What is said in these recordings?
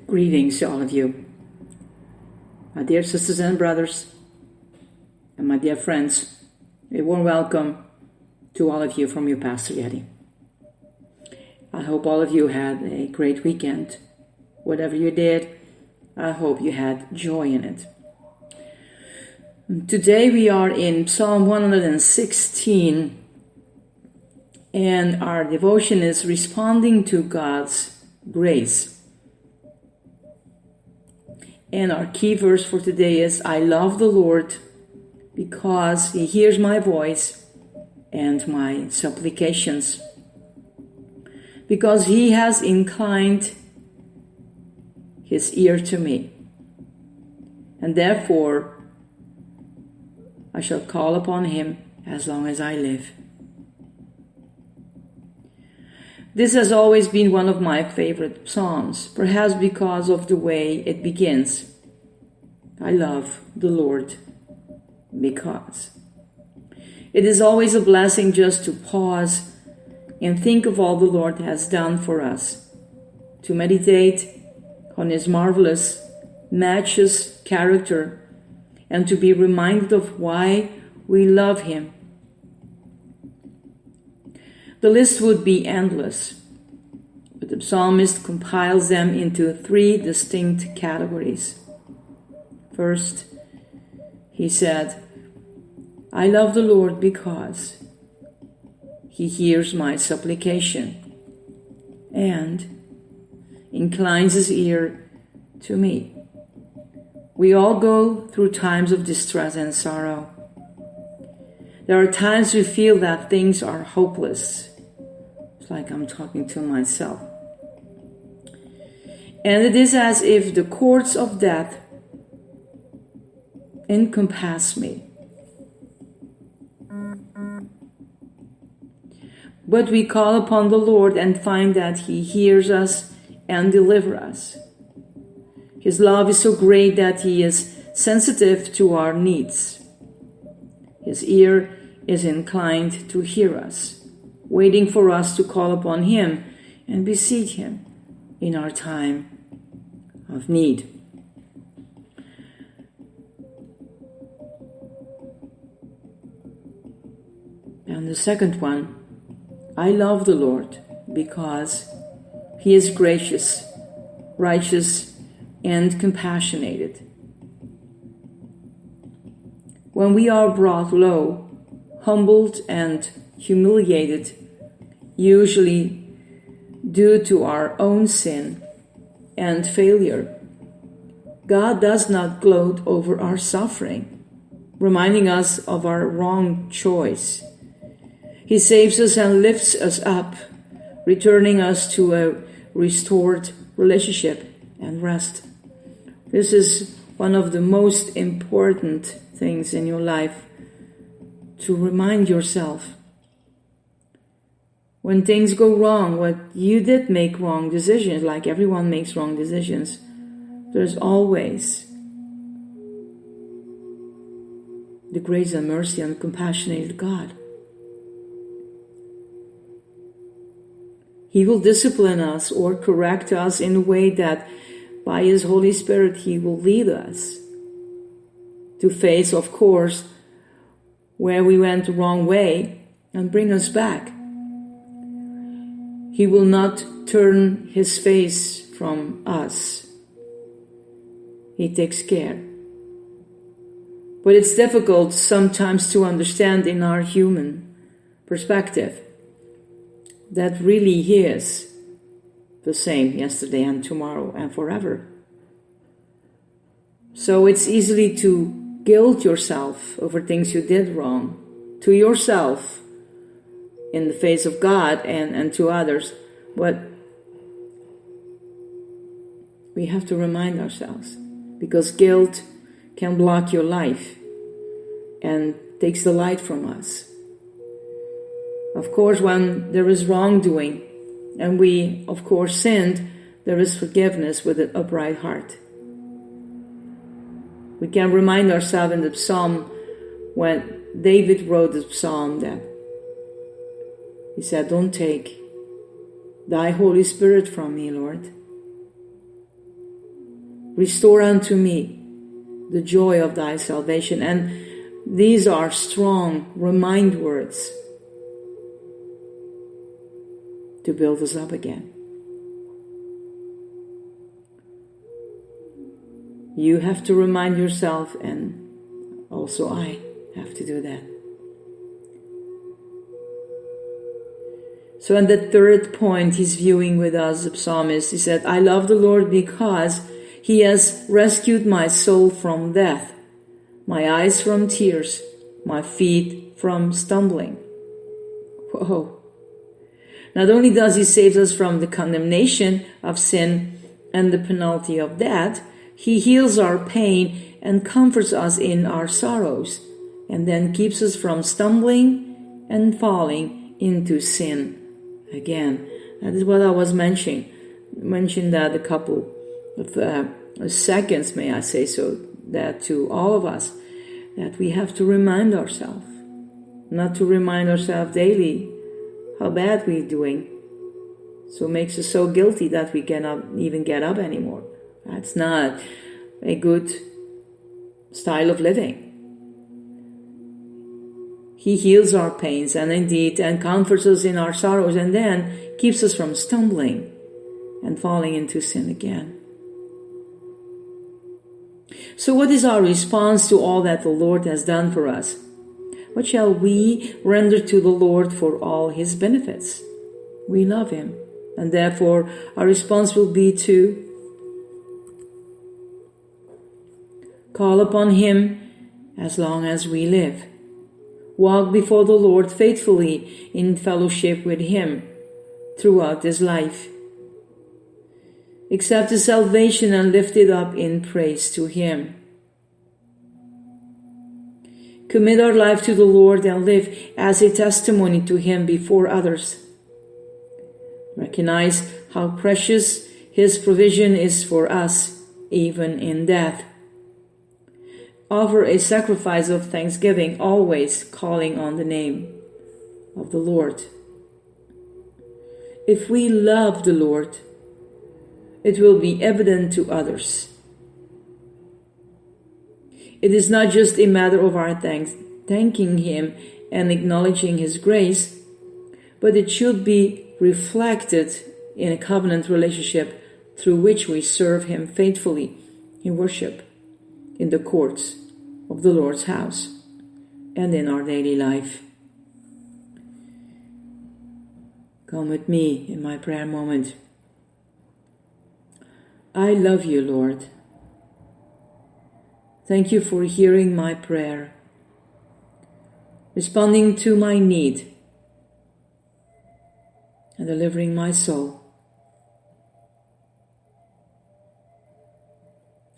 Greetings to all of you, my dear sisters and brothers, and my dear friends. A warm welcome to all of you from your Pastor Yeti. I hope all of you had a great weekend. Whatever you did, I hope you had joy in it. Today we are in Psalm 116, and our devotion is responding to God's grace. And our key verse for today is, I love the Lord because He hears my voice and my supplications. Because He has inclined His ear to me. And therefore, I shall call upon Him as long as I live. This has always been one of my favorite psalms, perhaps because of the way it begins. I love the Lord because. It is always a blessing just to pause and think of all the Lord has done for us, to meditate on His marvelous, matchless character, and to be reminded of why we love Him. The list would be endless, but the psalmist compiles them into three distinct categories. First, he said, I love the Lord because He hears my supplication and inclines His ear to me. We all go through times of distress and sorrow. There are times we feel that things are hopeless. It's like I'm talking to myself. And it is as if the cords of death encompass me. But we call upon the Lord and find that He hears us and delivers us. His love is so great that He is sensitive to our needs. His ear is inclined to hear us, waiting for us to call upon Him and beseech Him in our time of need. And the second one, I love the Lord because He is gracious, righteous, and compassionate. When we are brought low, humbled, and humiliated, usually due to our own sin and failure, God does not gloat over our suffering, reminding us of our wrong choice. He saves us and lifts us up, returning us to a restored relationship and rest. This is one of the most important things in your life, to remind yourself. When things go wrong, what you did make wrong decisions, like everyone makes wrong decisions, there's always the grace and mercy and compassionate God. He will discipline us or correct us in a way that by His Holy Spirit He will lead us to face, of course, where we went the wrong way and bring us back. He will not turn His face from us. He takes care. But it's difficult sometimes to understand in our human perspective that really He is the same yesterday and tomorrow and forever. So it's easy to guilt yourself over things you did wrong to yourself in the face of God and to others. But we have to remind ourselves, because guilt can block your life and takes the light from us. Of course, when there is wrongdoing and we, of course, sinned, there is forgiveness with an upright heart. We can remind ourselves in the psalm when David wrote the psalm that he said, "Don't take thy Holy Spirit from me, Lord. Restore unto me the joy of thy salvation." And these are strong remind words to build us up again. You have to remind yourself, and also I have to do that. So in the third point he's viewing with us, the psalmist, he said, "I love the Lord because he has rescued my soul from death, my eyes from tears, my feet from stumbling." Whoa. Not only does he save us from the condemnation of sin and the penalty of death, he heals our pain and comforts us in our sorrows, and then keeps us from stumbling and falling into sin again. That is what I was mentioning that a couple of seconds, may I say so, that to all of us, that we have to remind ourselves, not to remind ourselves daily how bad we're doing. So it makes us so guilty that we cannot even get up anymore. That's not a good style of living. He heals our pains and comforts us in our sorrows, and then keeps us from stumbling and falling into sin again. So what is our response to all that the Lord has done for us? What shall we render to the Lord for all his benefits? We love him, and therefore our response will be to call upon him as long as we live. Walk before the Lord faithfully in fellowship with him throughout his life. Accept his salvation and lift it up in praise to him. Commit our life to the Lord and live as a testimony to him before others. Recognize how precious his provision is for us, even in death. Offer a sacrifice of thanksgiving, always calling on the name of the Lord. If we love the Lord, it will be evident to others. It is not just a matter of our thanking him and acknowledging his grace, but it should be reflected in a covenant relationship through which we serve him faithfully in worship, in the courts of the Lord's house, and in our daily life. Come with me in my prayer moment. I love you, Lord. Thank you for hearing my prayer, responding to my need, and delivering my soul.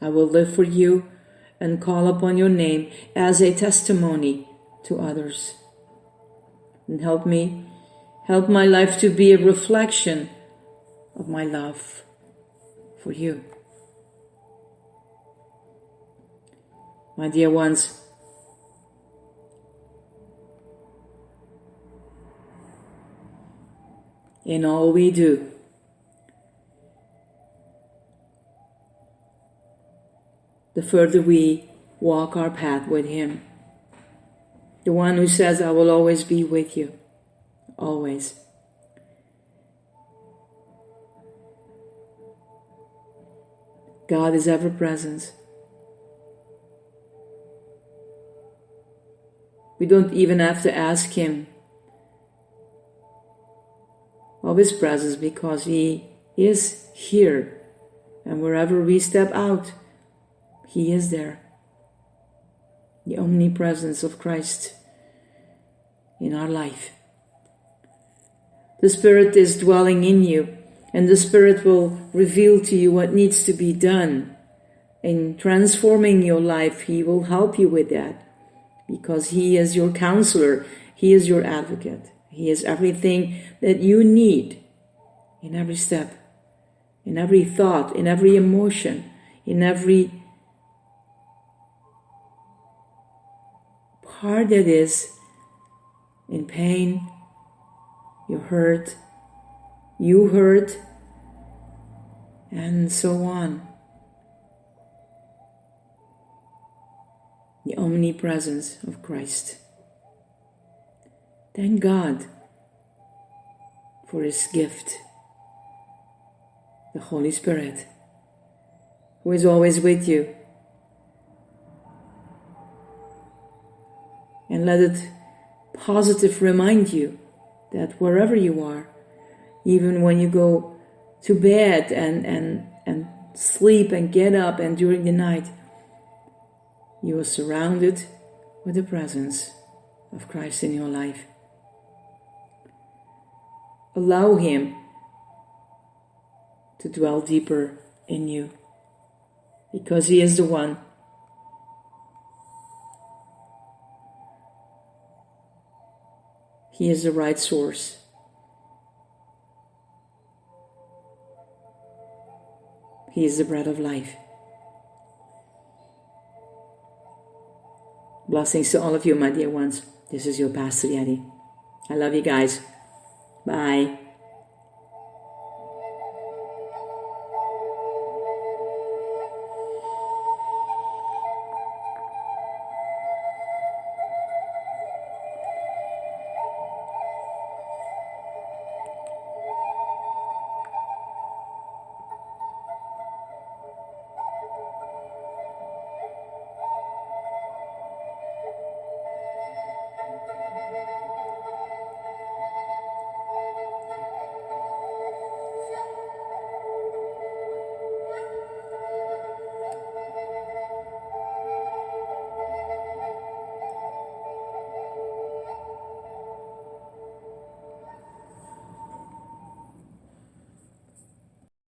I will live for you and call upon your name as a testimony to others. And help my life to be a reflection of my love for you. My dear ones, in all we do, the further we walk our path with him, the one who says, I will always be with you, always. God is ever present. We don't even have to ask him of his presence, because he is here. And wherever we step out, He is there. The omnipresence of Christ in our life. The Spirit is dwelling in you, and the Spirit will reveal to you what needs to be done in transforming your life. He will help you with that, because He is your counselor. He is your advocate. He is everything that you need in every step, in every thought, in every emotion, in every part that is in pain. You hurt, and so on. The omnipresence of Christ. Thank God for His gift, the Holy Spirit, who is always with you. And let it positive remind you that wherever you are, even when you go to bed and sleep and get up and during the night, you are surrounded with the presence of Christ in your life. Allow Him to dwell deeper in you, because He is the one He is the right source. He is the bread of life. Blessings to all of you, my dear ones. This is your Pastor Yeti. I love you guys. Bye.